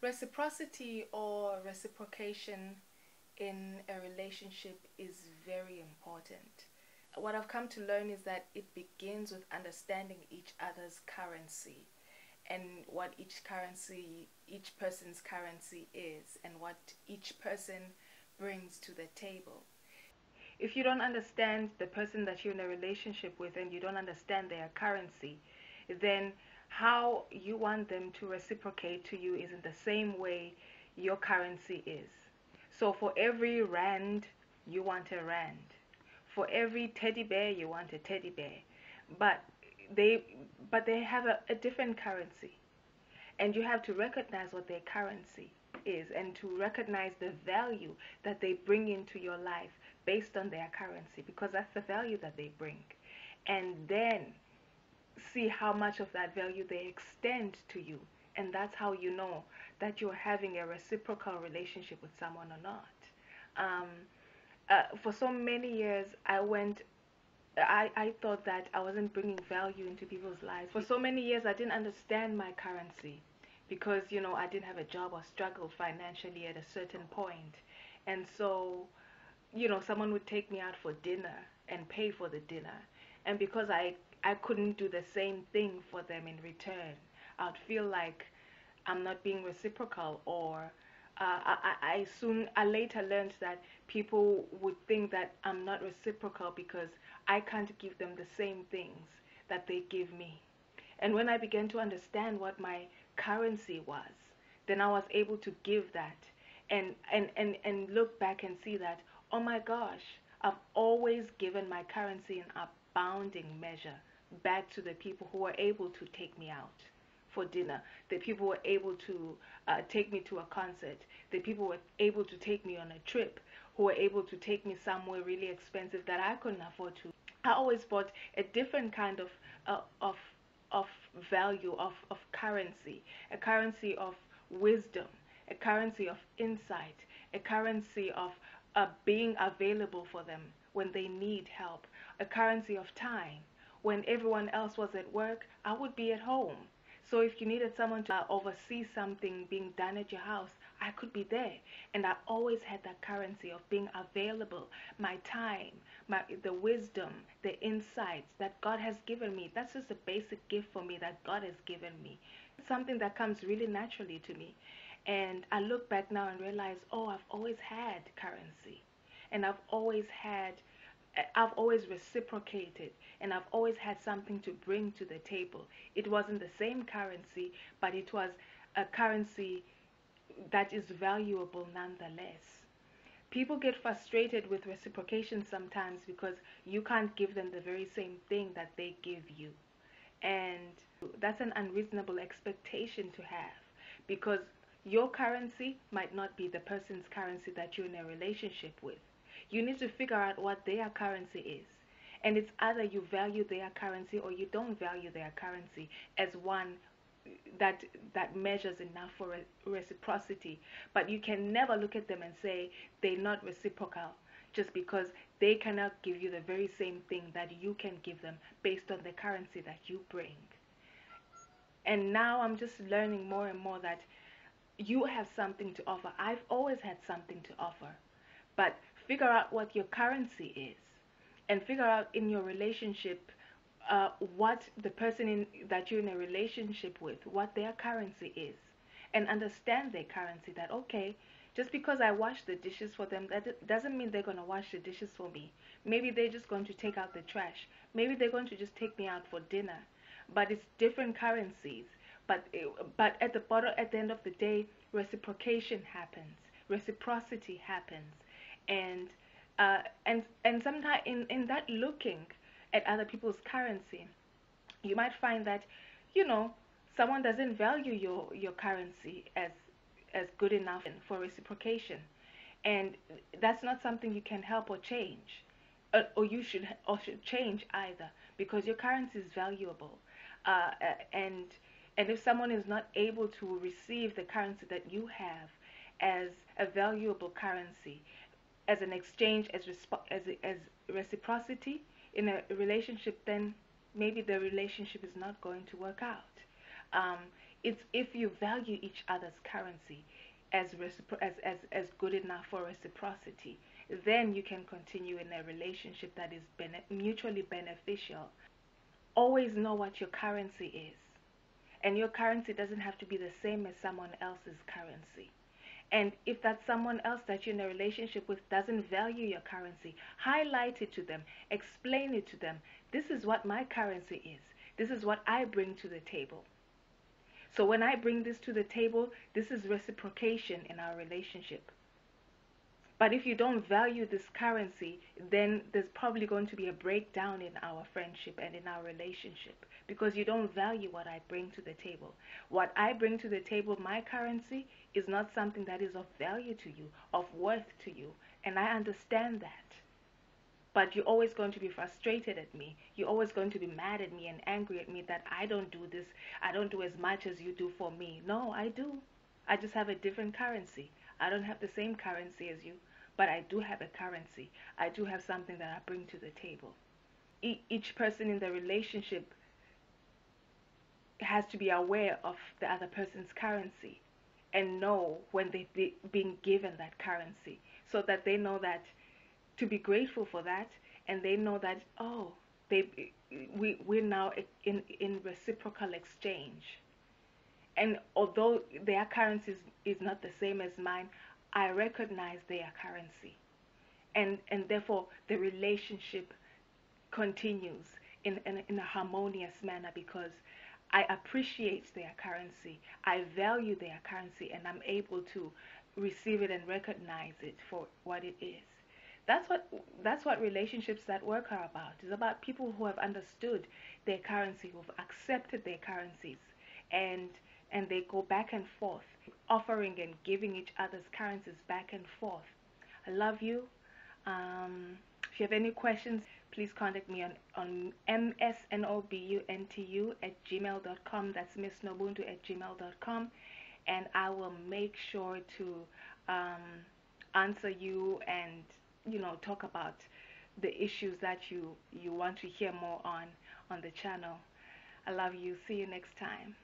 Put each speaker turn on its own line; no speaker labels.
Reciprocity or reciprocation in a relationship is very important. What I've come to learn is that it begins with understanding each other's currency and what each person's currency is, and what each person brings to the table. If you don't understand the person that you're in a relationship with and you don't understand their currency, then how you want them to reciprocate to you isn't the same way your currency is. So for every rand, you want a rand. For every teddy bear, you want a teddy bear. But they have a different currency. And you have to recognize what their currency is, and to recognize the value that they bring into your life based on their currency, because that's the value that they bring. And then see how much of that value they extend to you. And that's how you know that you're having a reciprocal relationship with someone or not. For so many years, I thought that I wasn't bringing value into people's lives. For so many years, I didn't understand my currency because, I didn't have a job or struggled financially at a certain point. And so, someone would take me out for dinner and pay for the dinner. And because I couldn't do the same thing for them in return, I'd feel like I'm not being reciprocal, or I later learned that people would think that I'm not reciprocal because I can't give them the same things that they give me. And when I began to understand what my currency was, then I was able to give that and look back and see that, oh my gosh, I've always given my currency in abounding measure back to the people who were able to take me out for dinner, the people who were able to take me to a concert, the people who were able to take me on a trip, who were able to take me somewhere really expensive that I couldn't afford to. I always bought a different kind of value, of currency, a currency of wisdom, a currency of insight, a currency of being available for them when they need help, a currency of time. When everyone else was at work, I would be at home. So if you needed someone to oversee something being done at your house, I could be there. And I always had that currency of being available, my time, the wisdom, the insights that God has given me. That's just a basic gift for me that God has given me. It's something that comes really naturally to me. And I look back now and realize, oh, I've always had currency. And I've always reciprocated, and I've always had something to bring to the table. It wasn't the same currency, but it was a currency that is valuable nonetheless. People get frustrated with reciprocation sometimes because you can't give them the very same thing that they give you. And that's an unreasonable expectation to have, because your currency might not be the person's currency that you're in a relationship with. You need to figure out what their currency is. And it's either you value their currency or you don't value their currency as one that measures enough for reciprocity. But you can never look at them and say they're not reciprocal just because they cannot give you the very same thing that you can give them based on the currency that you bring. And now I'm just learning more and more that you have something to offer. I've always had something to offer. But figure out what your currency is, and figure out in your relationship what the person that you're in a relationship with, what their currency is, and understand their currency. That, okay, just because I wash the dishes for them, that doesn't mean they're going to wash the dishes for me. Maybe they're just going to take out the trash. Maybe they're going to just take me out for dinner. But it's different currencies. But at the end of the day, reciprocation happens. Reciprocity happens. And sometimes in that looking at other people's currency, you might find that someone doesn't value your currency as good enough for reciprocation, and that's not something you can help or change, or should change either, because your currency is valuable, and if someone is not able to receive the currency that you have as a valuable currency, as an exchange, as reciprocity in a relationship, then maybe the relationship is not going to work out. It's if you value each other's currency as as good enough for reciprocity, then you can continue in a relationship that is mutually beneficial. Always know what your currency is. And your currency doesn't have to be the same as someone else's currency. And if that someone else that you're in a relationship with doesn't value your currency, highlight it to them, explain it to them. This is what my currency is. This is what I bring to the table. So when I bring this to the table, this is reciprocation in our relationship. But if you don't value this currency, then there's probably going to be a breakdown in our friendship and in our relationship, because you don't value what I bring to the table. What I bring to the table, my currency, is not something that is of value to you, of worth to you. And I understand that. But you're always going to be frustrated at me. You're always going to be mad at me and angry at me that I don't do this. I don't do as much as you do for me. No, I do. I just have a different currency. I don't have the same currency as you, but I do have a currency. I do have something that I bring to the table. Each person in the relationship has to be aware of the other person's currency and know when they're being given that currency, so that they know that to be grateful for that, and they know that, oh, we're now in reciprocal exchange. And although their currency is not the same as mine, I recognize their currency. And therefore the relationship continues in a harmonious manner, because I appreciate their currency, I value their currency, and I'm able to receive it and recognize it for what it is. That's what relationships that work are about. It's about people who have understood their currency, who've accepted their currencies, and they go back and forth, offering and giving each other's currencies back and forth. I love you. If you have any questions, please contact me on msNoBuntu@gmail.com. That's msNoBuntu@gmail.com, and I will make sure to answer you and talk about the issues that you want to hear more on the channel. I love you. See you next time.